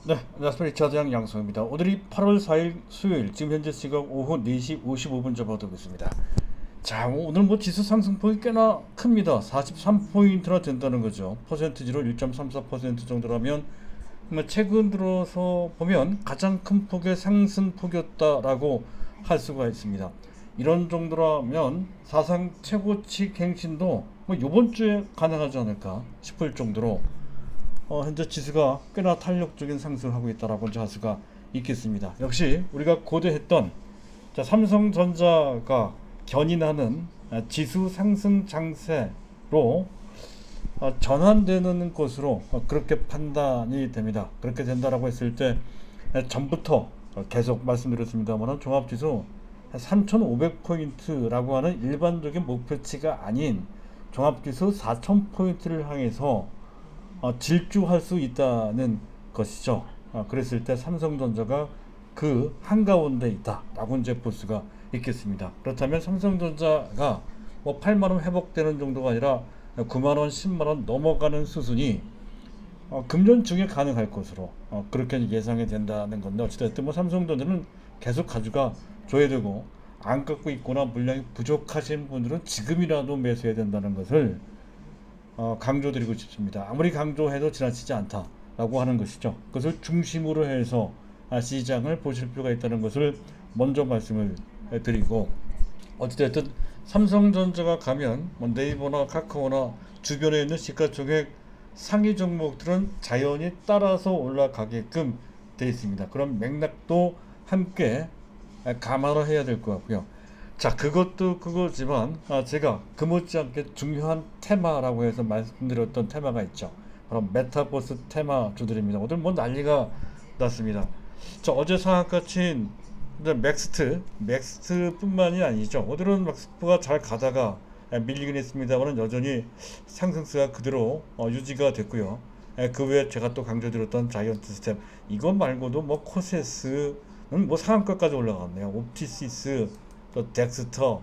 네, 안녕하십니까. 리차드양 양성입니다. 오늘이 8월 4일 수요일, 지금 현재 시각 오후 4시 55분 접어들고 있습니다. 자, 오늘 지수 상승폭이 꽤나 큽니다. 43포인트나 된다는 거죠. 퍼센트지로 1.34% 정도라면 최근 들어서 보면 가장 큰 폭의 상승폭이었다라고 할 수가 있습니다. 이런 정도라면 사상 최고치 갱신도 이번 주에 가능하지 않을까 싶을 정도로 현재 지수가 꽤나 탄력적인 상승을 하고 있다라고 할 수가 있겠습니다. 역시 우리가 고대했던 삼성전자가 견인하는 지수 상승 장세로 전환되는 것으로 그렇게 판단이 됩니다. 그렇게 된다라고 했을 때 전부터 계속 말씀드렸습니다만 종합지수 3,500포인트라고 하는 일반적인 목표치가 아닌 종합지수 4,000포인트를 향해서 질주할 수 있다는 것이죠. 그랬을 때 삼성전자가 그 한가운데 있다라고 이제 볼 수가 있겠습니다. 그렇다면 삼성전자가 8만원 회복되는 정도가 아니라 9만원, 10만원 넘어가는 수준이 금년 중에 가능할 것으로 그렇게 예상이 된다는 건데, 어찌됐든 삼성전자는 계속 가져가 줘야 되고, 안 갖고 있거나 물량이 부족하신 분들은 지금이라도 매수해야 된다는 것을 강조드리고 싶습니다. 아무리 강조해도 지나치지 않다라고 하는 것이죠. 그것을 중심으로 해서 시장을 보실 필요가 있다는 것을 먼저 말씀을 드리고, 어찌됐든 삼성전자가 가면 네이버나 카카오나 주변에 있는 시가총액 상위 종목들은 자연히 따라서 올라가게끔 되어 있습니다. 그런 맥락도 함께 감안을 해야 될 것 같고요. 자, 그것도 그거지만 제가 그 못지않게 중요한 테마라고 해서 말씀드렸던 테마가 있죠. 바로 메타버스 테마주들입니다. 오늘 난리가 났습니다. 자, 어제 상한가 친 맥스트뿐만이 아니죠. 오늘은 맥스트가 잘 가다가 밀리긴 했습니다만 여전히 상승세가 그대로 유지가 됐고요. 그 외에 제가 또 강조드렸던 자이언트 스텝, 이것 말고도 코세스는 상한가까지 올라갔네요. 옵티시스, 또 덱스터,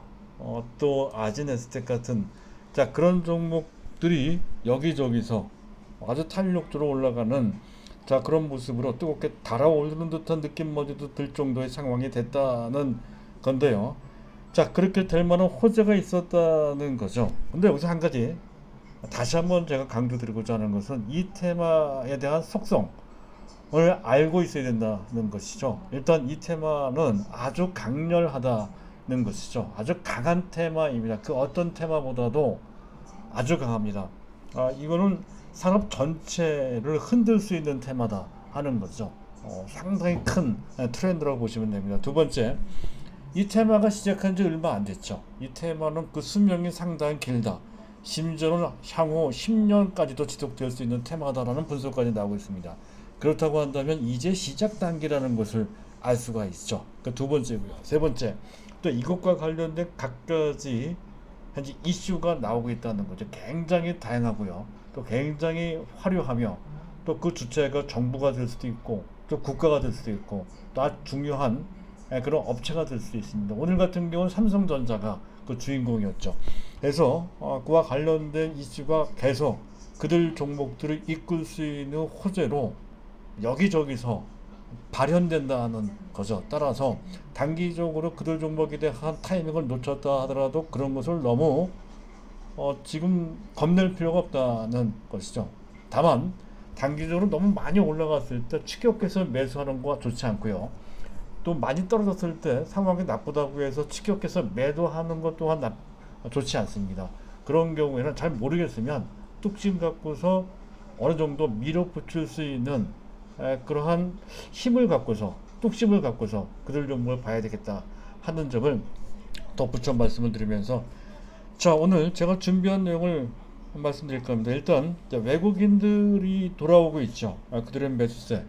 또 아지네스텍 같은 그런 종목들이 여기저기서 아주 탄력적으로 올라가는 그런 모습으로 뜨겁게 달아오르는 듯한 느낌마저도 들 정도의 상황이 됐다는 건데요. 그렇게 될 만한 호재가 있었다는 거죠. 근데 여기서 한 가지 다시 한번 제가 강조드리고자 하는 것은 이 테마에 대한 속성을 알고 있어야 된다는 것이죠. 일단 이 테마는 아주 강렬하다는 것이죠. 아주 강한 테마입니다. 그 어떤 테마보다도 아주 강합니다. 이거는 산업 전체를 흔들 수 있는 테마다 하는 거죠. 상당히 큰 트렌드라고 보시면 됩니다. 두 번째, 이 테마가 시작한 지 얼마 안 됐죠. 이 테마는 그 수명이 상당히 길다. 심지어는 향후 10년까지도 지속될 수 있는 테마다라는 분석까지 나오고 있습니다. 그렇다고 한다면 이제 시작 단계라는 것을 알 수가 있죠. 두 번째고요. 세 번째, 또 이것과 관련된 각가지 현재 이슈가 나오고 있다는 거죠. 굉장히 다양하고요. 또 굉장히 화려하며, 또 그 주체가 정부가 될 수도 있고, 또 국가가 될 수도 있고, 또 아주 중요한 그런 업체가 될 수도 있습니다. 오늘 같은 경우는 삼성전자가 그 주인공이었죠. 그래서 그와 관련된 이슈가 계속 그들 종목들을 이끌 수 있는 호재로 여기저기서 발현된다는 거죠. 따라서 단기적으로 그들 종목에 대한 타이밍을 놓쳤다 하더라도 그런 것을 너무 지금 겁낼 필요가 없다는 것이죠. 다만 단기적으로 너무 많이 올라갔을 때 추격해서 매수하는 거가 좋지 않고요. 또 많이 떨어졌을 때 상황이 나쁘다고 해서 추격해서 매도하는 것 또한 좋지 않습니다. 그런 경우에는 잘 모르겠으면 뚝심 갖고서 어느 정도 밀어붙일 수 있는 그러한 힘을 갖고서, 뚝심을 갖고서 그들 종목을 봐야 되겠다 하는 점을 덧붙여 말씀을 드리면서, 오늘 제가 준비한 내용을 말씀드릴 겁니다. 일단 외국인들이 돌아오고 있죠. 그들의 매수세,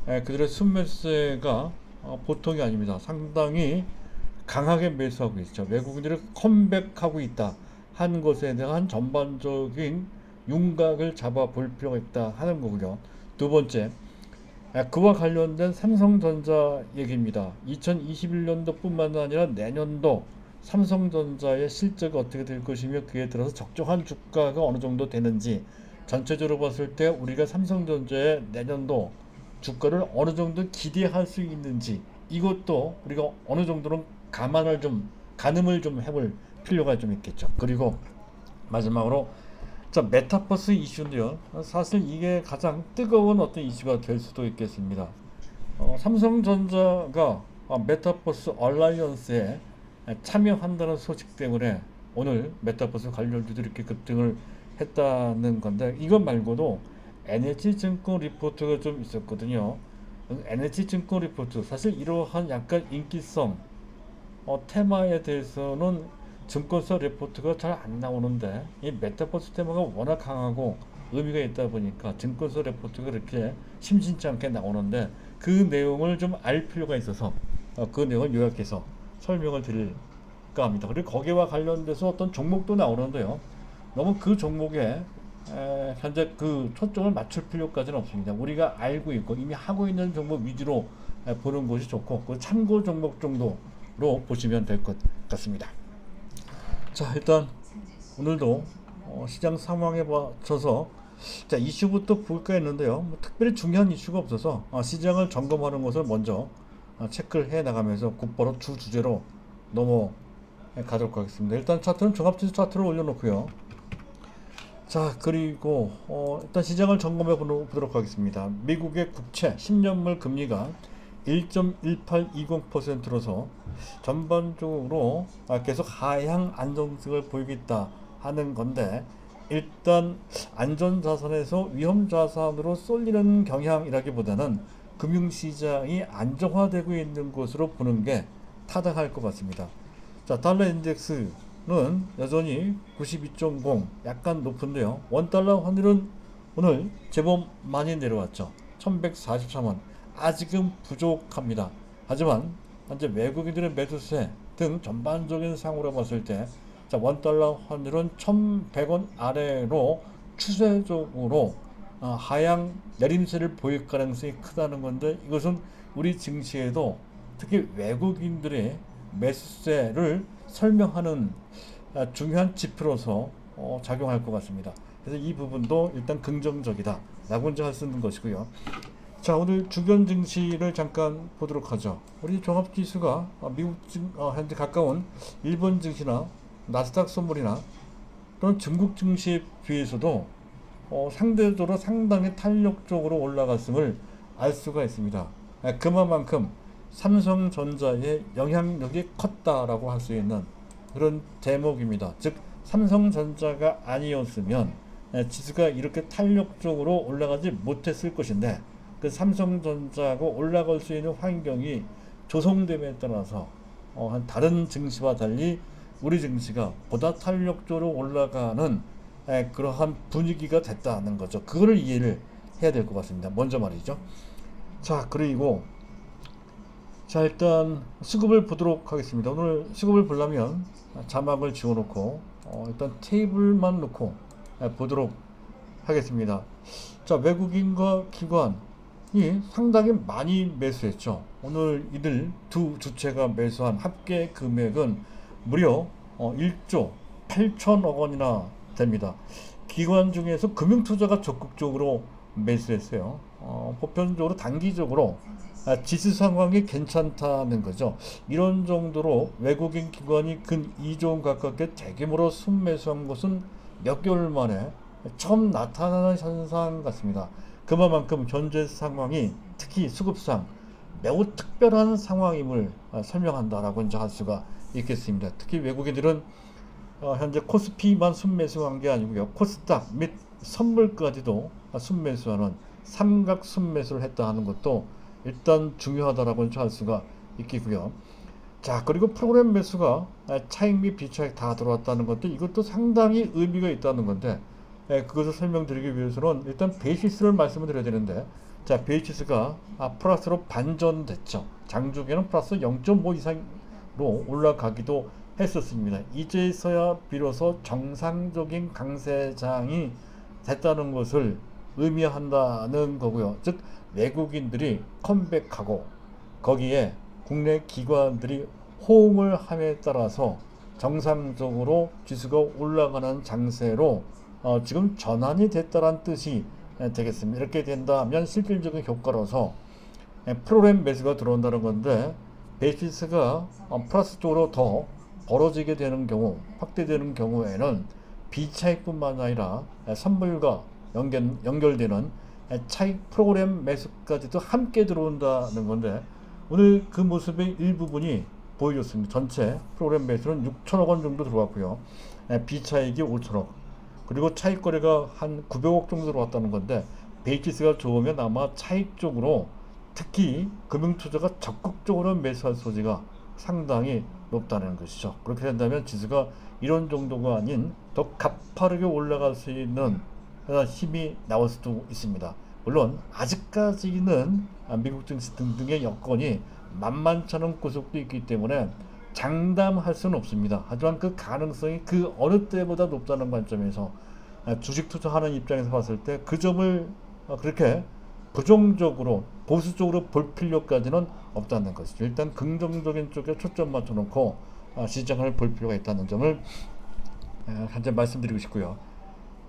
그들의 순매수세가 보통이 아닙니다. 상당히 강하게 매수하고 있죠. 외국인들이 컴백하고 있다 하는 것에 대한 전반적인 윤곽을 잡아볼 필요가 있다 하는 거고요. 두 번째, 그와 관련된 삼성전자 얘기입니다. 2021년도 뿐만 아니라 내년도 삼성전자의 실적이 어떻게 될 것이며, 그에 들어서 적정한 주가가 어느 정도 되는지, 전체적으로 봤을 때 우리가 삼성전자의 내년도 주가를 어느 정도 기대할 수 있는지 이것도 우리가 어느 정도는 가늠을 좀 해볼 필요가 좀 있겠죠. 그리고 마지막으로 자, 메타버스 이슈인데요. 사실 이게 가장 뜨거운 어떤 이슈가 될 수도 있겠습니다. 삼성전자가 메타버스 얼라이언스에 참여한다는 소식 때문에 오늘 메타버스 관련주들이 이렇게 급등을 했다는 건데, 이것 말고도 NH증권 리포트가 좀 있었거든요. NH증권 리포트, 사실 이러한 약간 인기성 테마에 대해서는 증권사 리포트가 잘 안 나오는데, 이 메타버스 테마가 워낙 강하고 의미가 있다 보니까 증권사 리포트가 이렇게 심심치 않게 나오는데, 그 내용을 좀 알 필요가 있어서 그 내용을 요약해서 설명을 드릴까 합니다. 그리고 거기와 관련돼서 어떤 종목도 나오는데요. 너무 그 종목에 현재 그 초점을 맞출 필요까지는 없습니다. 우리가 알고 있고 이미 하고 있는 종목 위주로 보는 것이 좋고, 그 참고 종목 정도로 보시면 될 것 같습니다. 자, 일단 오늘도 시장 상황에 맞춰서 자, 이슈부터 볼까 했는데요. 뭐 특별히 중요한 이슈가 없어서 시장을 점검하는 것을 먼저 체크를 해 나가면서 곧바로 주 주제로 넘어가도록 하겠습니다. 일단 차트는 종합지수 차트를 올려놓고요. 자, 그리고 일단 시장을 점검해 보도록 하겠습니다. 미국의 국채 10년물 금리가 1.1820%로서 전반적으로 계속 하향 안정성을 보이겠다 하는 건데, 일단 안전자산에서 위험자산으로 쏠리는 경향이라기보다는 금융시장이 안정화되고 있는 것으로 보는 게 타당할 것 같습니다. 자, 달러 인덱스는 여전히 92.0 약간 높은데요. 원달러 환율은 오늘 제법 많이 내려왔죠. 1143원, 아직은 부족합니다. 하지만 현재 외국인들의 매수세 등 전반적인 상으로 봤을 때 자, 원달러 환율은 1100원 아래로 추세적으로 하향 내림세를 보일 가능성이 크다는 건데, 이것은 우리 증시에도 특히 외국인들의 매수세를 설명하는 중요한 지표로서 작용할 것 같습니다. 그래서 이 부분도 일단 긍정적이다 라고 이제 할 수 있는 것이고요. 자, 오늘 주변 증시를 잠깐 보도록 하죠. 우리 종합지수가 미국 현재 가까운 일본 증시나 나스닥 선물이나 또는 중국 증시에 비해서도 상대적으로 상당히 탄력적으로 올라갔음을 알 수가 있습니다. 그만큼 삼성전자의 영향력이 컸다라고 할 수 있는 그런 대목입니다. 즉, 삼성전자가 아니었으면 지수가 이렇게 탄력적으로 올라가지 못했을 것인데, 그 삼성전자가 올라갈 수 있는 환경이 조성됨에 따라서 다른 증시와 달리 우리 증시가 보다 탄력적으로 올라가는 그러한 분위기가 됐다는 거죠. 그거를 이해를 해야 될 것 같습니다. 먼저 말이죠. 자, 그리고 자, 일단 수급을 보도록 하겠습니다. 오늘 수급을 보려면 자막을 지워놓고 일단 테이블만 놓고 보도록 하겠습니다. 자, 외국인과 기관이 상당히 많이 매수했죠. 오늘 이들 두 주체가 매수한 합계 금액은 무려 1조 8천억 원이나 됩니다. 기관 중에서 금융투자가 적극적으로 매수했어요. 보편적으로 단기적으로 지수 상황이 괜찮다는 거죠. 이런 정도로 외국인 기관이 근 2조 원 가깝게 대규모로 순매수한 것은 몇 개월 만에 처음 나타나는 현상 같습니다. 그만큼 현재 상황이 특히 수급상 매우 특별한 상황임을 설명한다라고 이제 할 수가 있겠습니다. 특히 외국인들은 현재 코스피만 순매수한 게 아니고요, 코스닥 및 선물까지도 순매수하는 삼각 순매수를 했다 하는 것도 일단 중요하다라고 할 수가 있겠고요. 자, 그리고 프로그램 매수가 차익 및 비차익 다 들어왔다는 것도 이것도 상당히 의미가 있다는 건데, 그것을 설명드리기 위해서는 일단 베이시스를 말씀을 드려야 되는데, 자, 베이시스가 플러스로 반전됐죠. 장중에는 플러스 0.5 이상으로 올라가기도 했었습니다. 이제서야 비로소 정상적인 강세장이 됐다는 것을 의미한다는 거고요. 즉, 외국인들이 컴백하고 거기에 국내 기관들이 호응을 함에 따라서 정상적으로 지수가 올라가는 장세로 지금 전환이 됐다는 뜻이 되겠습니다. 이렇게 된다면 실질적인 효과로서 프로그램 매수가 들어온다는 건데, 베이시스가 플러스 쪽으로 더 벌어지게 되는 경우, 확대되는 경우에는 비차익뿐만 아니라 선물과 연결되는 차익 프로그램 매수까지도 함께 들어온다는 건데, 오늘 그 모습의 일부분이 보여줬습니다. 전체 프로그램 매수는 6천억 원 정도 들어왔고요. 비차익이 5천억, 그리고 차익 거래가 한 900억 정도 들어왔다는 건데, 베이시스가 좋으면 아마 차익 쪽으로 특히 금융투자가 적극적으로 매수할 소지가 상당히 높다는 것이죠. 그렇게 된다면 지수가 이런 정도가 아닌 더 가파르게 올라갈 수 있는 힘이 나올 수도 있습니다. 물론 아직까지는 미국 증시 등등의 여건이 만만치 않은 구석도 있기 때문에 장담할 수는 없습니다. 하지만 그 가능성이 그 어느 때보다 높다는 관점에서 주식 투자하는 입장에서 봤을 때 그 점을 그렇게 부정적으로 보수적으로 볼 필요까지는 없다는 것이죠. 일단 긍정적인 쪽에 초점 맞춰놓고 시장을 볼 필요가 있다는 점을 현재 말씀드리고 싶고요.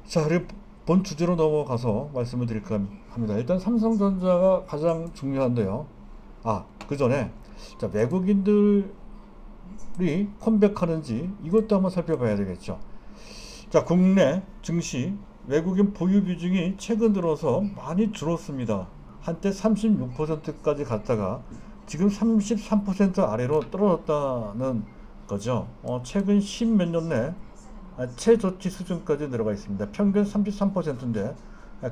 자, 그리고 본 주제로 넘어가서 말씀을 드릴까 합니다. 일단 삼성전자가 가장 중요한데요. 그 전에 자, 외국인들이 컴백하는지 이것도 한번 살펴봐야 되겠죠. 자, 국내 증시 외국인 보유 비중이 최근 들어서 많이 줄었습니다. 한때 36%까지 갔다가 지금 33% 아래로 떨어졌다는 거죠. 최근 10몇 년 내 최저치 수준까지 내려가 있습니다. 평균 33%인데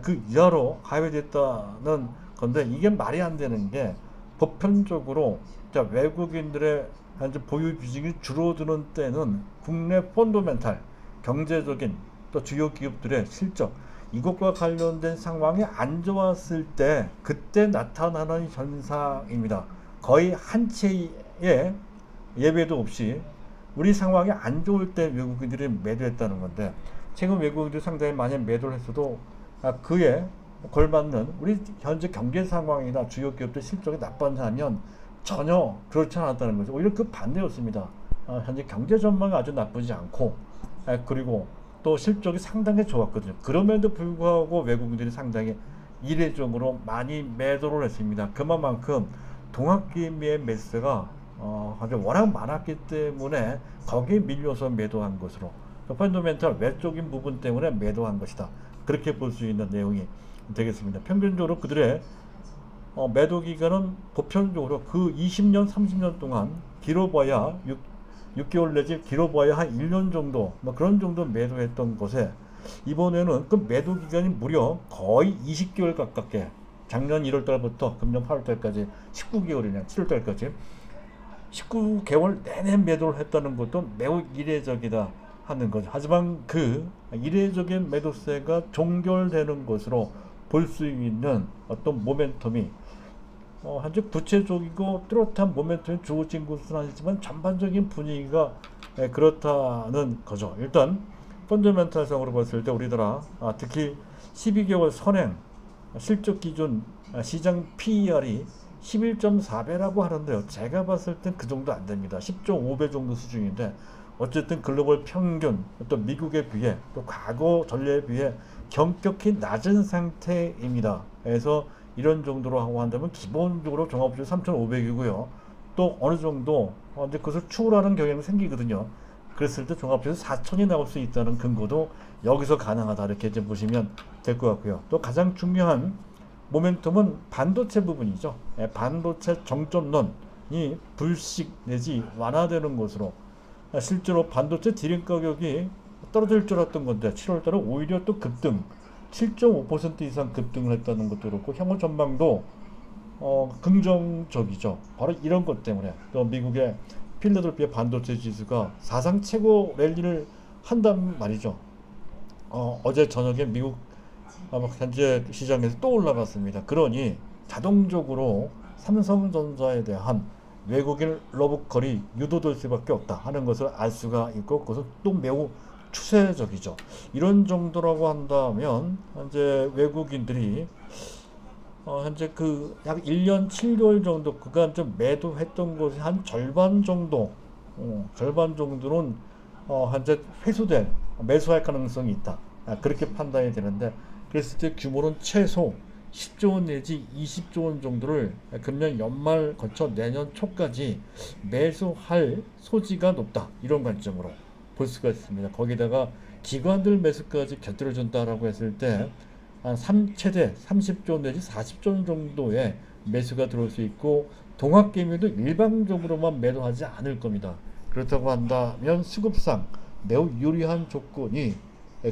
그 이하로 하회됐다는 건데, 이게 말이 안 되는 게, 보편적으로 자, 외국인들의 현재 보유 비중이 줄어드는 때는 국내 펀더멘탈 경제적인 또 주요 기업들의 실적, 이것과 관련된 상황이 안 좋았을 때 그때 나타나는 현상입니다. 거의 한 채의 예외도 없이 우리 상황이 안 좋을 때 외국인들이 매도했다는 건데, 최근 외국인들이 상당히 많이 매도를 했어도 그에 걸맞는 우리 현재 경제 상황이나 주요 기업들 실적이 나빠지면 전혀 그렇지 않았다는 거죠. 오히려 그 반대였습니다. 현재 경제 전망이 아주 나쁘지 않고, 그리고 또 실적이 상당히 좋았거든요. 그럼에도 불구하고 외국인들이 상당히 이례적으로 많이 매도를 했습니다. 그만큼 동학개미의 매수가 워낙 많았기 때문에 거기에 밀려서 매도한 것으로, 펀더멘탈 외적인 부분 때문에 매도한 것이다, 그렇게 볼 수 있는 내용이 되겠습니다. 평균적으로 그들의 매도 기간은 보편적으로 그 20년 30년 동안 길어봐야 6개월 내지 길어봐야 한 1년 정도, 그런 정도 매도했던 것에, 이번에는 그 매도 기간이 무려 거의 20개월 가깝게, 작년 1월달부터 금년 8월달까지 19개월이냐 7월달까지 19개월 내내 매도를 했다는 것도 매우 이례적이다 하는 거죠. 하지만 그 이례적인 매도세가 종결되는 것으로 볼 수 있는 어떤 모멘텀이 현재 구체적이고 뚜렷한 모멘텀이 주어진 것은 아니지만 전반적인 분위기가 그렇다는 거죠. 일단 펀더멘탈상으로 봤을 때 우리나라 특히 12개월 선행 실적 기준 시장 PER이 11.4배라고 하는데요. 제가 봤을 땐 그 정도 안 됩니다. 10.5배 정도 수준인데, 어쨌든 글로벌 평균, 또 미국에 비해, 또 과거 전례에 비해 경격히 낮은 상태입니다. 그래서 이런 정도로 하고 한다면 기본적으로 종합주식 3,500이고요. 또 어느 정도 이제 그것을 추월하는 경향이 생기거든요. 그랬을 때 종합주식 4,000이 나올 수 있다는 근거도 여기서 가능하다, 이렇게 이제 보시면 될 것 같고요. 또 가장 중요한 모멘텀은 반도체 부분이죠. 반도체 정점론이 불식 내지 완화되는 것으로, 실제로 반도체 디램 가격이 떨어질 줄 알았던 건데 7월달에 오히려 또 급등, 7.5% 이상 급등을 했다는 것도 그렇고, 향후 전망도 긍정적이죠. 바로 이런 것 때문에 또 미국의 필라델피아 반도체 지수가 사상 최고 랠리를 한단 말이죠. 어제 저녁에 미국 현재 시장에서 또 올라갔습니다. 그러니 자동적으로 삼성전자에 대한 외국인 러브콜이 유도될 수밖에 없다 하는 것을 알 수가 있고, 그것은 또 매우 추세적이죠. 이런 정도라고 한다면 현재 외국인들이 현재 그 약 1년 7개월 정도 그간 좀 매도했던 것이 한 절반 정도, 절반 정도는 현재 회수될, 매수할 가능성이 있다, 그렇게 판단이 되는데, 그랬을 때 규모는 최소 10조 원 내지 20조 원 정도를 금년 연말 거쳐 내년 초까지 매수할 소지가 높다. 이런 관점으로 볼 수가 있습니다. 거기다가 기관들 매수까지 곁들여준다라고 했을 때 한 최대 30조 원 내지 40조 원 정도의 매수가 들어올 수 있고 동학개미도 일방적으로만 매도하지 않을 겁니다. 그렇다고 한다면 수급상 매우 유리한 조건이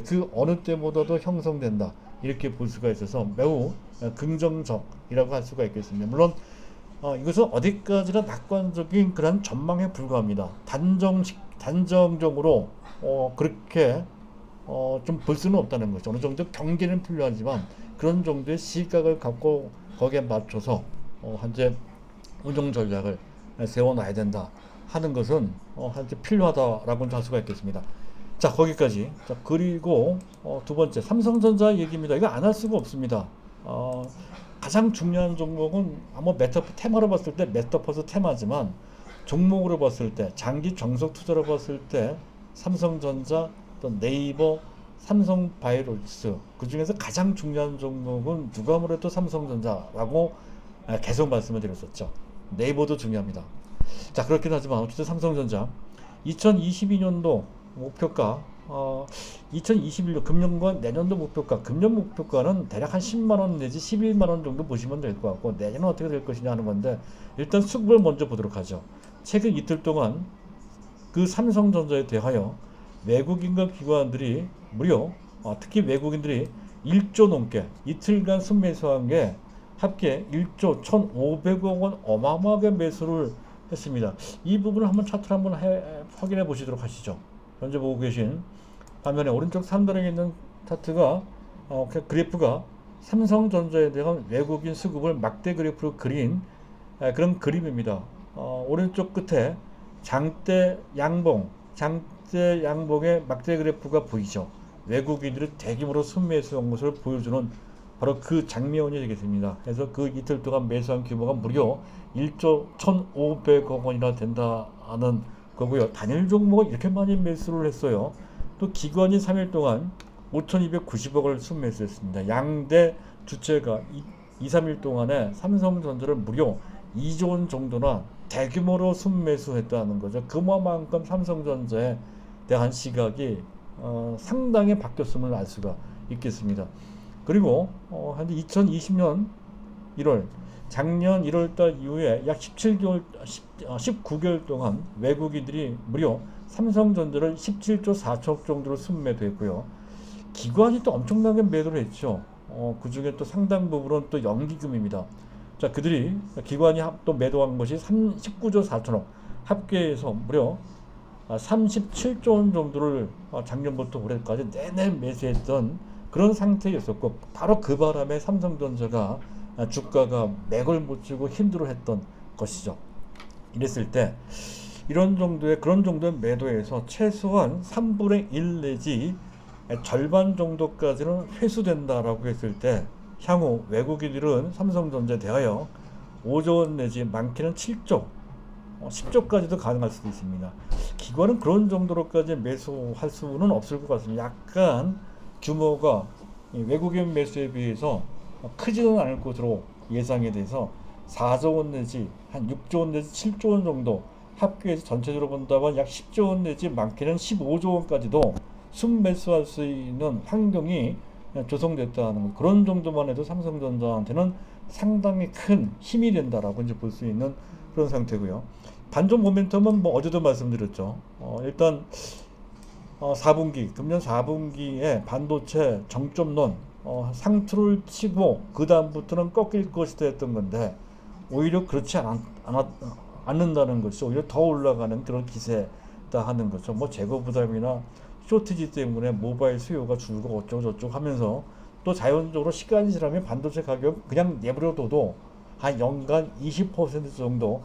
그 어느 때보다도 형성된다. 이렇게 볼 수가 있어서 매우 긍정적이라고 할 수가 있겠습니다. 물론 이것은 어디까지나 낙관적인 그런 전망에 불과합니다. 단정적으로 그렇게 좀 볼 수는 없다는 거죠. 어느 정도 경계는 필요하지만 그런 정도의 시각을 갖고 거기에 맞춰서 현재 운용 전략을 세워놔야 된다 하는 것은 현재 필요하다라고 할 수가 있겠습니다. 자, 거기까지. 자, 그리고 두 번째 삼성전자 얘기입니다. 이거 안 할 수가 없습니다. 가장 중요한 종목은 아마 테마로 봤을 때 메타버스 테마지만 종목으로 봤을 때 장기 정석 투자로 봤을 때 삼성전자, 또 네이버, 삼성바이오로직스 그 중에서 가장 중요한 종목은 누가 뭐래도 삼성전자라고 계속 말씀을 드렸었죠. 네이버도 중요합니다. 자, 그렇긴 하지만 어쨌든 삼성전자 2022년도 목표가 2021년 금년과 내년도 목표가 금년 목표가는 대략 한 10만원 내지 11만원 정도 보시면 될 것 같고 내년은 어떻게 될 것이냐 하는 건데 일단 수급을 먼저 보도록 하죠. 최근 이틀 동안 그 삼성전자에 대하여 외국인과 기관들이 무려 특히 외국인들이 1조 넘게 이틀간 순매수한 게 합계 1조 1,500억 원 어마어마하게 매수를 했습니다. 이 부분을 한번 차트를 한번 확인해 보시도록 하시죠. 현재 보고 계신 반면에 오른쪽 상단에 있는 차트가 그래프가 삼성전자에 대한 외국인 수급을 막대 그래프로 그린 그런 그림입니다. 오른쪽 끝에 장대 양봉의 막대 그래프가 보이죠. 외국인들이 대규모로 순매수한 것을 보여주는 바로 그 장면이 되겠습니다. 그래서 그 이틀 동안 매수한 규모가 무려 1조 1,500억 원이나 된다는 거고요. 단일 종목은 이렇게 많이 매수를 했어요. 또 기관이 3일 동안 5,290억을 순매수했습니다. 양대 주체가 2, 3일 동안에 삼성전자를 무려 2조 원 정도나 대규모로 순매수했다는 거죠. 그만큼 삼성전자에 대한 시각이 상당히 바뀌었음을 알 수가 있겠습니다. 그리고 현재 2020년 1월 작년 1월달 이후에 약 19개월 동안 외국인들이 무려 삼성전자를 17조 4천억 정도로 순매도했고요. 기관이 또 엄청나게 매도를 했죠. 그 중에 또 상당 부분은 또 연기금입니다. 자, 기관이 또 매도한 것이 19조 4천억 합계해서 무려 37조 원 정도를 작년부터 올해까지 내내 매수했던 그런 상태였었고 바로 그 바람에 삼성전자가 주가가 맥을 못 추고 힘들어했던 것이죠. 이랬을 때 그런 정도의 매도에서 최소한 3분의 1 내지 절반 정도까지는 회수된다라고 했을 때 향후 외국인들은 삼성전자에 대하여 5조 원 내지 많게는 7조 10조까지도 가능할 수도 있습니다. 기관은 그런 정도로까지 매수할 수는 없을 것 같습니다. 약간 규모가 외국인 매수에 비해서 크지는 않을 것으로 예상이 돼서 4조 원 내지 한 6조 원 내지 7조 원 정도 합계해서 전체적으로 본다면 약 10조 원 내지 많게는 15조 원까지도 순매수할 수 있는 환경이 조성됐다는 것. 그런 정도만 해도 삼성전자한테는 상당히 큰 힘이 된다라고 이제 볼 수 있는 그런 상태고요. 반전 모멘텀은 뭐 어제도 말씀드렸죠. 일단 4분기 금년 4분기에 반도체 정점론 상투를 치고 그 다음부터는 꺾일 것이다 했던 건데 오히려 그렇지 않는다는 것이 오히려 더 올라가는 그런 기세다 하는 거죠. 뭐 재고 부담이나 쇼티지 때문에 모바일 수요가 줄고 어쩌고 저쩌고 하면서 또 자연적으로 시간이 지나면 반도체 가격 그냥 내버려둬도 한 연간 20% 정도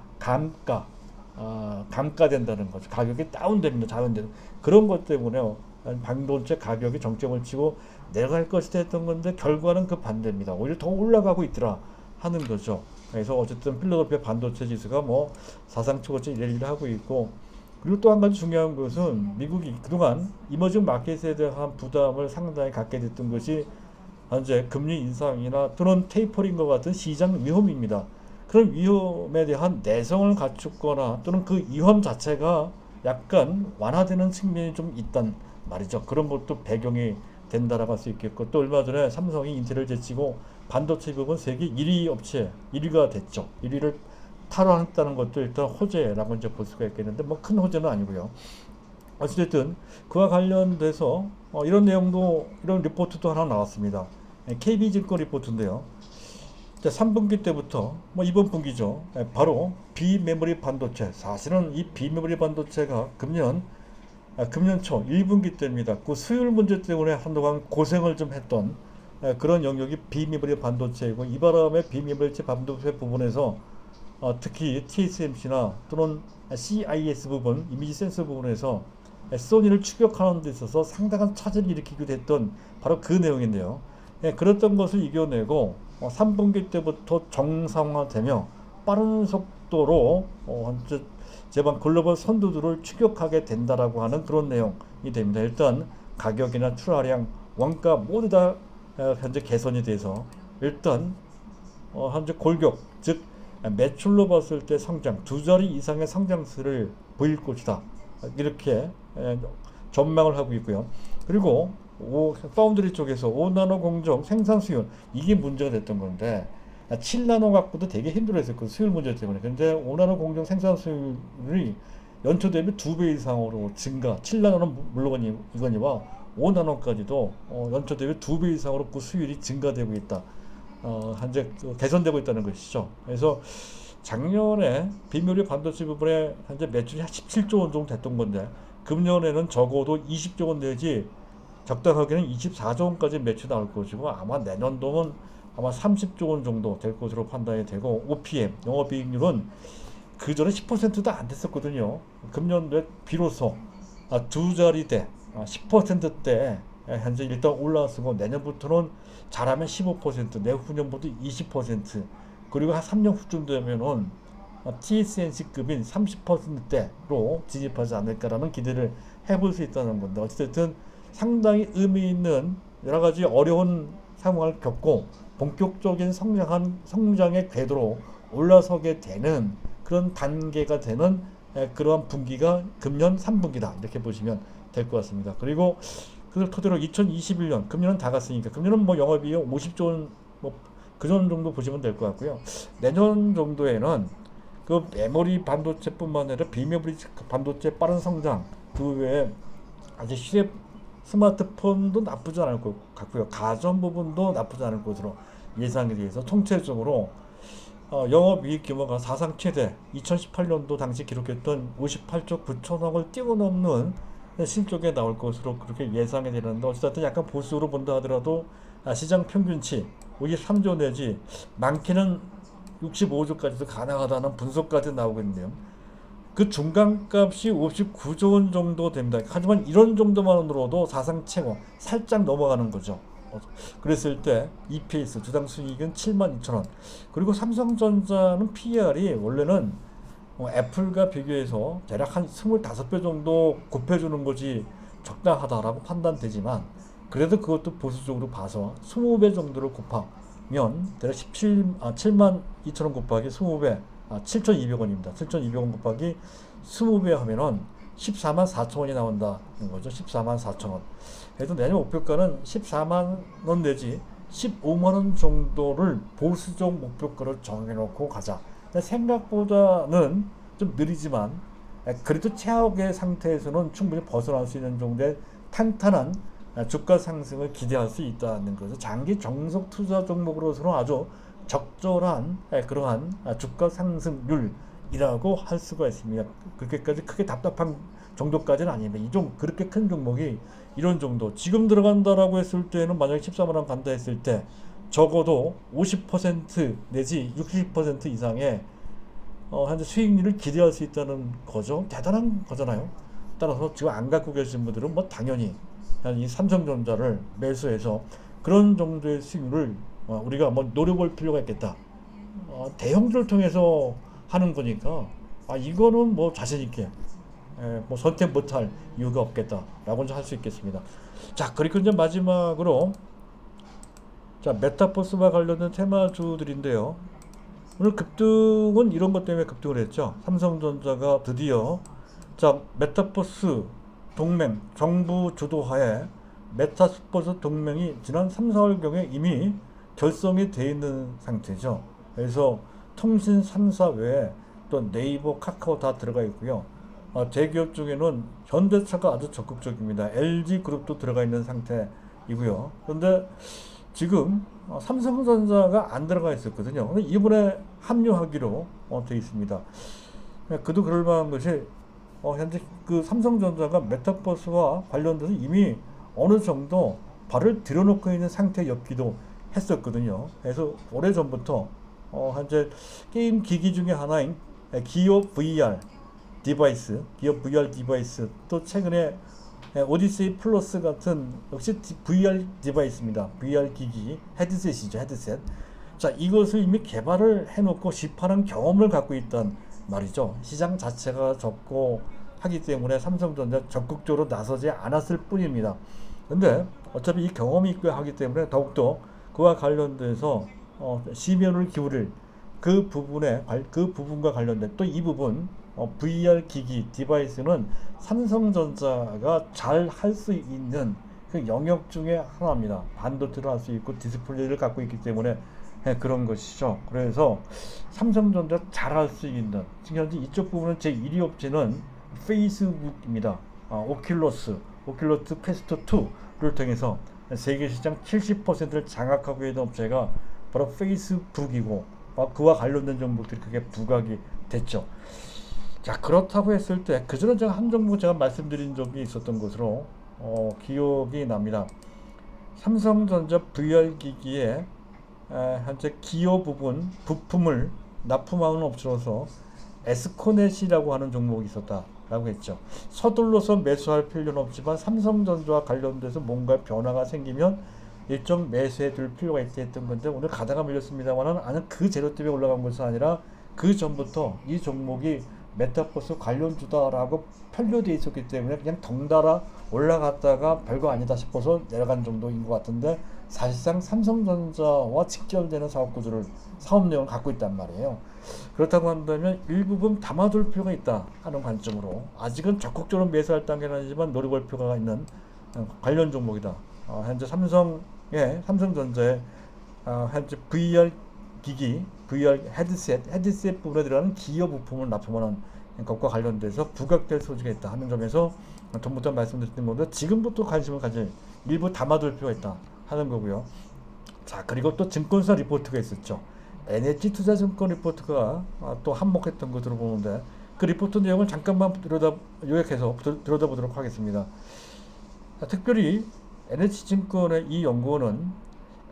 감가된다는 거죠. 가격이 다운됩니다. 자연대로. 그런 것 때문에 반도체 가격이 정점을 치고 내려갈 것이다 했던 건데 결과는 그 반대입니다. 오히려 더 올라가고 있더라 하는 거죠. 그래서 어쨌든 필라델피아 반도체 지수가 뭐 사상 최고치 랠리를 하고 있고 그리고 또 한 가지 중요한 것은 미국이 그동안 이머징 마켓에 대한 부담을 상당히 갖게 됐던 것이 현재 금리 인상이나 또는 테이퍼링과 같은 시장 위험입니다. 그런 위험에 대한 내성을 갖추거나 또는 그 위험 자체가 약간 완화되는 측면이 좀 있단 말이죠. 그런 것도 배경이 된다라고 할 수 있겠고, 또 얼마 전에 삼성이 인텔을 제치고 반도체 부분 세계 1위 업체 1위가 됐죠. 1위를 탈환했다는 것도 일단 호재라고 이제 볼 수가 있겠는데, 뭐 큰 호재는 아니고요. 어찌됐든 그와 관련돼서 이런 내용도, 이런 리포트도 하나 나왔습니다. KB증권 리포트인데요. 3분기 때부터 이번 분기죠. 바로 비메모리 반도체, 사실은 이 비메모리 반도체가 금년 초 1분기 때입니다. 그 수율 문제 때문에 한동안 고생을 좀 했던 그런 영역이 비메모리 반도체이고, 이 바람에 비메모리 반도체 부분에서 특히 TSMC나 또는 CIS 부분, 이미지 센서 부분에서 소니를 추격하는 데 있어서 상당한 차질을 일으키기도 했던 바로 그 내용인데요. 그랬던 것을 이겨내고 3분기 때부터 정상화되며 빠른 속도로 제반 글로벌 선두들을 추격하게 된다라고 하는 그런 내용이 됩니다. 일단 가격이나 출하량, 원가 모두 다 현재 개선이 돼서 일단 현재 골격, 즉 매출로 봤을 때 성장, 두 자리 이상의 성장세를 보일 것이다, 이렇게 전망을 하고 있고요. 그리고 파운드리 쪽에서 5나노 공정 생산 수율, 이게 문제가 됐던 건데 7나노 갖고도 되게 힘들어했어요. 그 수율 문제 때문에. 근데 5나노 공정 생산 수율이 연초 대비 2배 이상으로 증가, 7나노는 물론 이거니와 5나노까지도 연초 대비 2배 이상으로 그 수율이 증가되고 있다. 현재 개선되고 있다는 것이죠. 그래서 작년에 비메모리 반도체 부분에 현재 매출이 한 17조 원 정도 됐던 건데, 금년에는 적어도 20조 원 내지 적당하게는 24조 원까지 매출 나올 것이고, 아마 내년도는 아마 30조 원 정도 될 것으로 판단이 되고, OPM 영업이익률은 그 전에 10%도 안 됐었거든요. 금년도에 비로소 두 자리대 10%대 현재 일단 올라왔고, 내년부터는 잘하면 15%, 내후년부터 20%, 그리고 한 3년 후쯤 되면은 TSMC급인 30%대로 진입하지 않을까라는 기대를 해볼 수 있다는 건데, 어쨌든 상당히 의미 있는 여러 가지 어려운 상황을 겪고 본격적인 성장의 궤도로 올라서게 되는 그런 단계가 되는 그러한 분기가 금년 3분기다, 이렇게 보시면 될 것 같습니다. 그리고 그걸 토대로 2021년, 금년은 다 갔으니까 금년은 영업이익 50조 원 그 정도 보시면 될 것 같고요. 내년 정도에는 그 메모리 반도체뿐만 아니라 비메모리 반도체 빠른 성장, 그 외에 아주 시대 스마트폰도 나쁘지 않을 것 같고요. 가전 부분도 나쁘지 않을 것으로 예상이 돼서 총체적으로 영업이익 규모가 사상 최대 2018년도 당시 기록했던 58조 9천억을 뛰어넘는 실적에 나올 것으로 그렇게 예상이 되는데, 어쨌든 약간 보수로 본다 하더라도 시장 평균치 53조 내지 많게는 65조까지도 가능하다는 분석까지 나오고 있는데요. 그 중간값이 59조 원 정도 됩니다. 하지만 이런 정도만으로도 사상 최고, 살짝 넘어가는 거죠. 그랬을 때 EPS 주당 순이익은 72,000원. 그리고 삼성전자는 PER이 원래는 애플과 비교해서 대략 한 25배 정도 곱해주는 것이 적당하다라고 판단되지만, 그래도 그것도 보수적으로 봐서 20배 정도를 곱하면 대략 72,000원 곱하기 20배, 7,200원입니다. 7,200원 곱하기 20배 하면은 14만 4천 원이 나온다는 거죠. 14만 4천 원. 그래서 내년 목표가는 14만 원 내지 15만 원 정도를 보수적 목표가를 정해놓고 가자. 생각보다는 좀 느리지만 그래도 최악의 상태에서는 충분히 벗어날 수 있는 정도의 탄탄한 주가 상승을 기대할 수 있다는 거죠. 장기 정석 투자 종목으로서는 아주 적절한 그러한 주가 상승률이라고 할 수가 있습니다. 그렇게까지 크게 답답한 정도까지는 아닙니다. 이 좀 그렇게 큰 종목이 이런 정도, 지금 들어간다라고 했을 때는 만약에 14만 원 간다 했을 때 적어도 50% 내지 60% 이상의 현재 수익률을 기대할 수 있다는 거죠. 대단한 거잖아요. 따라서 지금 안 갖고 계신 분들은 당연히 이 삼성전자를 매수해서 그런 정도의 수익률을 우리가 노려볼 필요가 있겠다. 대형주를 통해서 하는 거니까 이거는 자신 있게 선택 못할 이유가 없겠다라고 할 수 있겠습니다. 자, 그리고 이제 마지막으로 자, 메타버스와 관련된 테마주들인데요. 오늘 급등은 이런 것 때문에 급등을 했죠. 삼성전자가 드디어 자, 메타버스 동맹 정부 주도하에 메타버스 동맹이 지난 3, 4월경에 이미 결성이 되어 있는 상태죠. 그래서 통신 3사 외에 또 네이버, 카카오 다 들어가 있고요. 대기업 중에는 현대차가 아주 적극적입니다. LG그룹도 들어가 있는 상태이고요. 그런데 지금 삼성전자가 안 들어가 있었거든요. 근데 이번에 합류하기로 되어 있습니다. 그도 그럴 만한 것이 현재 그 삼성전자가 메타버스와 관련돼서 이미 어느 정도 발을 들여놓고 있는 상태였기도 했었거든요. 그래서 오래전부터 현재 게임 기기 중에 하나인 기어 VR 디바이스, 또 최근에 오디세이 플러스 같은 역시 VR 디바이스입니다. VR 기기, 헤드셋이죠, 헤드셋. 자, 이것을 이미 개발을 해놓고 시판한 경험을 갖고 있단 말이죠. 시장 자체가 적고 하기 때문에 삼성전자 적극적으로 나서지 않았을 뿐입니다. 근데 어차피 이 경험이 있고 하기 때문에 더욱더 그와 관련돼서 시면을 기울일 그 부분과 관련된 또 이 부분 VR 기기 디바이스는 삼성전자가 잘 할 수 있는 그 영역 중에 하나입니다. 반도체를 할 수 있고 디스플레이를 갖고 있기 때문에 그런 것이죠. 그래서 삼성전자 잘 할 수 있는 지금 현재 이쪽 부분은 제 1위 업체는 페이스북입니다. 오큘러스 퀘스트 2를 통해서 세계 시장 70%를 장악하고 있는 업체가 바로 페이스북이고 그와 관련된 종목들이 크게 부각이 됐죠. 자, 그렇다고 했을 때 그전에 제가 한 종목 제가 말씀드린 적이 있었던 것으로 기억이 납니다. 삼성전자 VR 기기에 현재 기어 부분 부품을 납품하는 업체로서 에스코넷이라고 하는 종목이 있었다라고 했죠. 서둘러서 매수할 필요는 없지만 삼성전자와 관련돼서 뭔가 변화가 생기면 일정 매수해 둘 필요가 있다 했던 건데 오늘 가다가 밀렸습니다만은 아는 그 재료 때문에 올라간 것이 아니라 그 전부터 이 종목이 메타버스 관련주다라고 편료되어 있었기 때문에 그냥 덩달아 올라갔다가 별거 아니다 싶어서 내려간 정도인 것 같은데 사실상 삼성전자와 직결되는 사업 내용을 갖고 있단 말이에요. 그렇다고 한다면 일부분 담아둘 필요가 있다 하는 관점으로 아직은 적극적으로 매수할 단계는 아니지만 노려볼 필요가 있는 관련 종목이다. 현재 삼성전자의 현재 VR 기기, VR 헤드셋 부분에 들어가는 기어 부품을 납품하는 것과 관련돼서 부각될 소지가 있다 하는 점에서 전부터 말씀드렸던 건데 지금부터 관심을 가질 일부 담아둘 필요가 있다 하는 거고요. 자, 그리고 또 증권사 리포트가 있었죠. NH투자증권 리포트가 또 한몫했던 것으로 보는데 그 리포트 내용을 잠깐만 요약해서 들여다보도록 하겠습니다. 자, 특별히 NH증권의 이 연구원은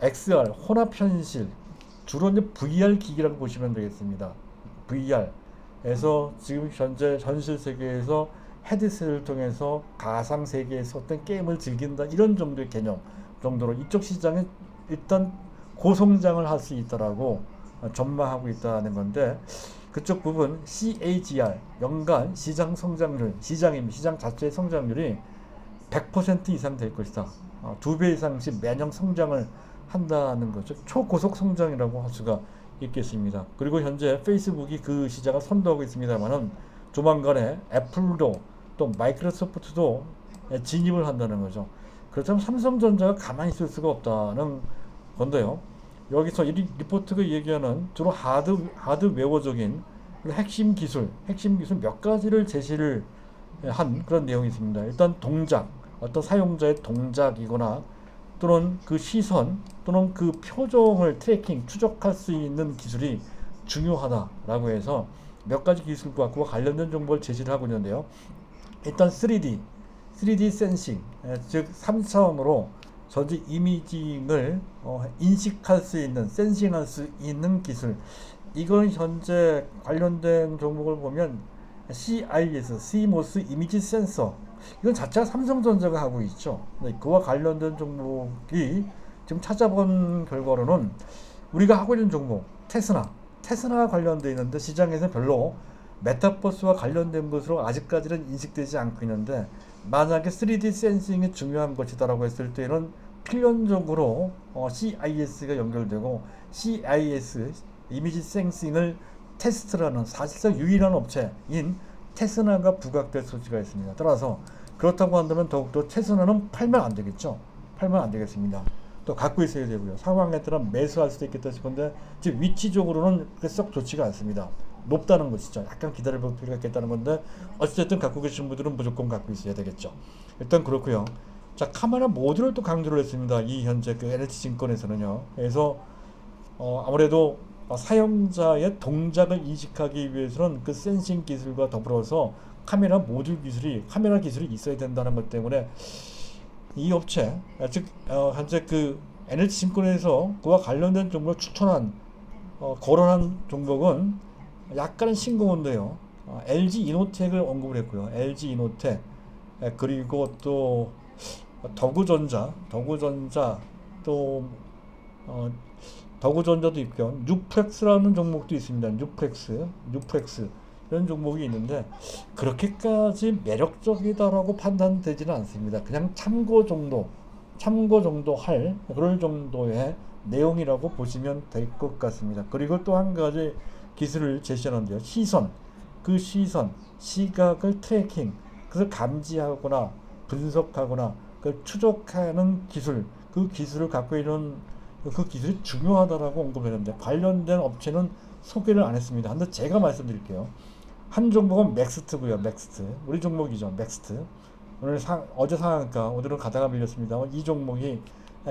XR 혼합현실 주로 이제 VR 기기라고 보시면 되겠습니다. VR에서 지금 현재 현실 세계에서 헤드셋을 통해서 가상 세계에서 어떤 게임을 즐긴다 이런 정도의 개념 정도로 이쪽 시장에 일단 고성장을 할 수 있다라고 전망하고 있다는 건데 그쪽 부분 CAGR 연간 시장 성장률 시장 자체의 성장률이 100% 이상 될 것이다. 2배 이상씩 매년 성장을 한다는 거죠. 초고속 성장이라고 할 수가 있겠습니다. 그리고 현재 페이스북이 그 시장을 선도하고 있습니다만은 조만간에 애플도 또 마이크로소프트도 진입을 한다는 거죠. 그렇다면 삼성전자가 가만히 있을 수가 없다는 건데요. 여기서 이 리포트가 얘기하는 주로 하드웨어적인 핵심 기술 몇 가지를 제시를 한 그런 내용이 있습니다. 일단 동작, 어떤 사용자의 동작이거나 또는 그 시선 또는 그 표정을 트래킹, 추적할 수 있는 기술이 중요하다라고 해서 몇 가지 기술과 그와 관련된 정보를 제시를 하고 있는데요. 일단 3D 센싱, 즉 3차원으로 전체 이미징을 인식할 수 있는, 센싱할 수 있는 기술. 이건 현재 관련된 종목을 보면 CIS, CMOS 이미지 센서. 이건 자체가 삼성전자가 하고 있죠. 그와 관련된 종목이 지금 찾아본 결과로는 우리가 하고 있는 종목 테스나가 관련되어 있는데 시장에서 별로 메타버스와 관련된 것으로 아직까지는 인식되지 않고 있는데 만약에 3D 센싱이 중요한 것이다라고 했을 때는 필연적으로 CIS가 연결되고 CIS 이미지 센싱을 테스트라는 사실상 유일한 업체인 테스나가 부각될 소지가 있습니다. 따라서 그렇다고 한다면 더욱더 테스나는 팔면 안 되겠죠. 팔면 안 되겠습니다. 또 갖고 있어야 되고요. 상황에 따라 매수할 수도 있겠다 싶은데 지금 위치적으로는 썩 좋지가 않습니다. 높다는 것이죠. 약간 기다려볼 필요가 있겠다는 건데 어쨌든 갖고 계신 분들은 무조건 갖고 있어야 되겠죠. 일단 그렇고요. 자, 카메라 모듈을 또 강조를 했습니다. 이 현재 그 NH증권에서는요. 그래서 아무래도 사용자의 동작을 인식하기 위해서는 그 센싱 기술과 더불어서 카메라 모듈 기술이, 카메라 기술이 있어야 된다는 것 때문에 이 업체, 즉 현재 그 NH증권에서 그와 관련된 종목을 추천한 거론한 종목은 약간은 싱거운데요. LG 이노텍을 언급을 했고요. LG 이노텍, 그리고 또 더구전자 또 더구전자도 있고요. 뉴플렉스라는 종목도 있습니다. 뉴플렉스 이런 종목이 있는데 그렇게까지 매력적이다라고 판단되지는 않습니다. 그냥 참고 정도 할 그럴 정도의 내용이라고 보시면 될 것 같습니다. 그리고 또 한 가지 기술을 제시하는데요. 시각을 트래킹, 그것을 감지하거나 분석하거나 그 추적하는 기술, 그 기술을 갖고 있는 그 기술이 중요하다라고 언급했는데 관련된 업체는 소개를 안 했습니다. 근데 제가 말씀드릴게요. 한 종목은 맥스트고요. 맥스트, 우리 종목이죠. 맥스트. 오늘 어제 상한가, 오늘은 가다가 밀렸습니다. 이 종목이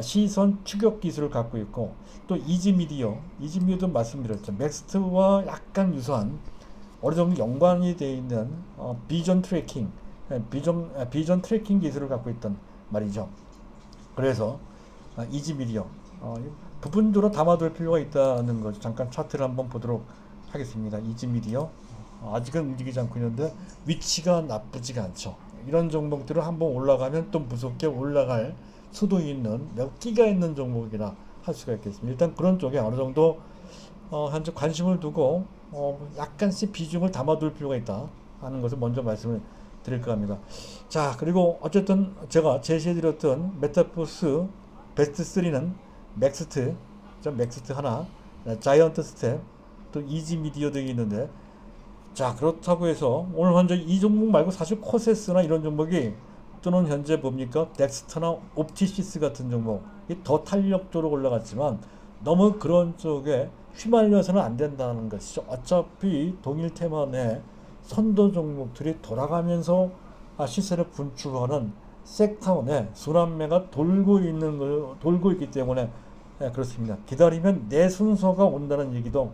시선 추격 기술을 갖고 있고 또 이지미디어도 말씀드렸죠. 맥스트와 약간 유사한 어느 정도 연관이 되어 있는 비전 트래킹 기술을 갖고 있던 말이죠. 그래서 이지미디어 부분적으로 담아둘 필요가 있다는 거죠. 잠깐 차트를 한번 보도록 하겠습니다. 이지미디어 아직은 움직이지 않고 있는데 위치가 나쁘지가 않죠. 이런 종목들은 한번 올라가면 또 무섭게 올라갈 수도 있는 매우 끼가 있는 종목이라 할 수가 있겠습니다. 일단 그런 쪽에 어느 정도 현재 관심을 두고 약간씩 비중을 담아둘 필요가 있다 하는 것을 먼저 말씀을 드릴까 합니다. 자, 그리고 어쨌든 제가 제시해드렸던 메타포스 베스트 3는 맥스트 하나, 자이언트 스텝, 또 이지미디어 등이 있는데, 자, 그렇다고 해서 오늘 현재 이 종목 말고 사실 코세스나 이런 종목이 또는 현재 뭡니까 덱스터나 옵티시스 같은 종목이 더 탄력적으로 올라갔지만 너무 그런 쪽에 휘말려서는 안 된다는 것이죠. 어차피 동일 테마 내 선도 종목들이 돌아가면서 시세를 분출하는 섹터 내 순환매가 돌고 있기 때문에 그렇습니다. 기다리면 내 순서가 온다는 얘기도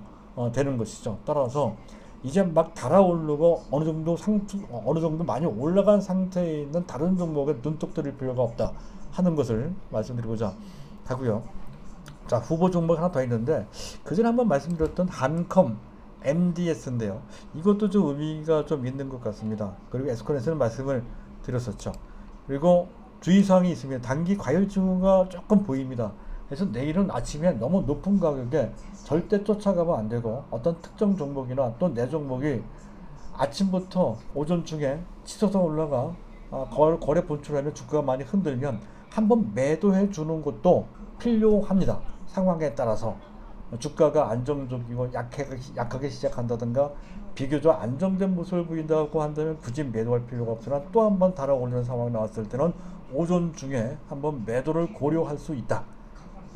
되는 것이죠. 따라서 이제 막 달아오르고 어느 정도 많이 올라간 상태에 있는 다른 종목에 눈독 들일 필요가 없다 하는 것을 말씀드리고자 하고요. 자, 후보 종목 하나 더 있는데 그전에 한번 말씀드렸던 한컴 MDS인데요. 이것도 좀 의미가 좀 있는 것 같습니다. 그리고 에스콘에서는 말씀을 드렸었죠. 그리고 주의사항이 있으면 단기 과열주가 조금 보입니다. 그래서 내일은 아침에 너무 높은 가격에 절대 쫓아가면 안 되고 어떤 특정 종목이나 또 내 종목이 아침부터 오전 중에 치솟아 올라가 거래 본출하면 주가가 많이 흔들면 한번 매도해 주는 것도 필요합니다. 상황에 따라서 주가가 안정적이고 약하게 시작한다든가 비교적 안정된 모습을 보인다고 한다면 굳이 매도할 필요가 없으나 또 한번 달아오르는 상황이 나왔을 때는 오전 중에 한번 매도를 고려할 수 있다.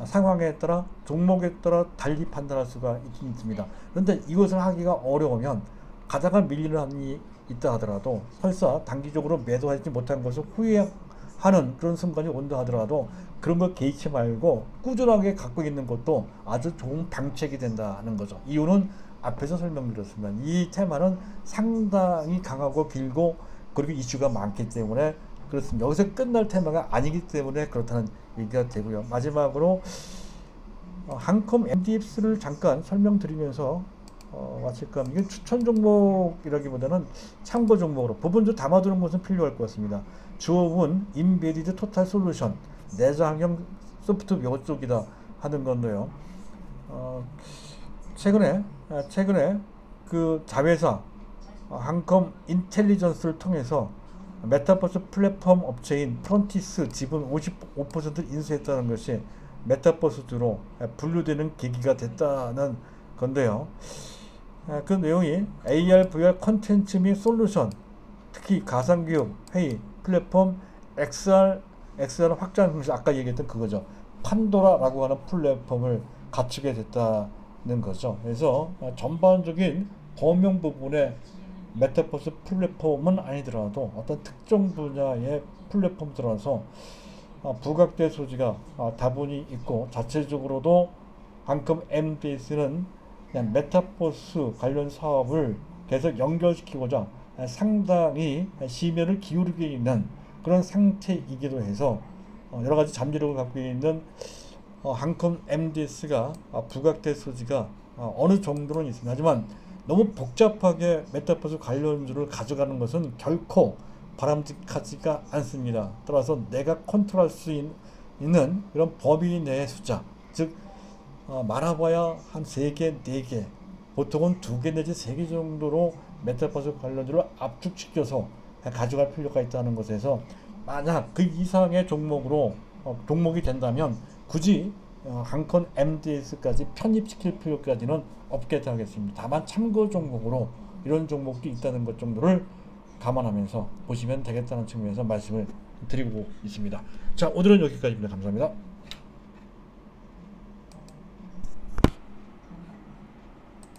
상황에 따라 종목에 따라 달리 판단할 수가 있긴 있습니다. 그런데 이것을 하기가 어려우면 가다가 밀리는 한이 있다 하더라도 설사 단기적으로 매도하지 못한 것을 후회하는 그런 순간이 온다 하더라도 그런 걸 개의치 말고 꾸준하게 갖고 있는 것도 아주 좋은 방책이 된다는 거죠. 이유는 앞에서 설명드렸습니다. 이 테마는 상당히 강하고 길고 그리고 이슈가 많기 때문에 그렇습니다. 여기서 끝날 테마가 아니기 때문에 그렇다는 얘기가 되고요. 마지막으로 한컴 MDX를 잠깐 설명드리면서 마칠까 합니다. 이게 추천 종목이라기보다는 참고 종목으로 부분적으로 담아두는 것은 필요할 것 같습니다. 주업은 인베디드 토탈 솔루션 내장형 소프트웨어 쪽이다 하는 건데요. 최근에 그 자회사 한컴 인텔리전스를 통해서 메타버스 플랫폼 업체인 프론티스 지분 55%를 인수했다는 것이 메타버스로 분류되는 계기가 됐다는 건데요. 그 내용이 AR, VR 콘텐츠 및 솔루션, 특히 가상기업, 회의, 플랫폼, XR 확장, 아까 얘기했던 그거죠. 판도라라고 하는 플랫폼을 갖추게 됐다는 거죠. 그래서 전반적인 범용 부분에 메타버스 플랫폼은 아니더라도 어떤 특정 분야의 플랫폼 들어서 부각될 소지가 다분히 있고, 자체적으로도 방금 MDS는 그냥 메타버스 관련 사업을 계속 연결시키고자 상당히 심혈을 기울이고 있는 그런 상태이기도 해서 여러 가지 잠재력을 갖고 있는 한컴 MDS가 부각될 소지가 어느 정도는 있습니다. 하지만 너무 복잡하게 메타버스 관련주를 가져가는 것은 결코 바람직하지가 않습니다. 따라서 내가 컨트롤할 수 있는 그런 범위 내의 숫자, 즉 많아봐야 한 3개, 4개, 보통은 2개 내지 3개 정도로 메타버스 관련주를 압축시켜서 가져갈 필요가 있다는 것에서, 만약 그 이상의 종목이 된다면 굳이 한컨 MDS까지 편입시킬 필요까지는 없겠다 하겠습니다. 다만 참고 종목으로 이런 종목도 있다는 것 정도를 감안하면서 보시면 되겠다는 측면에서 말씀을 드리고 있습니다. 자, 오늘은 여기까지입니다. 감사합니다.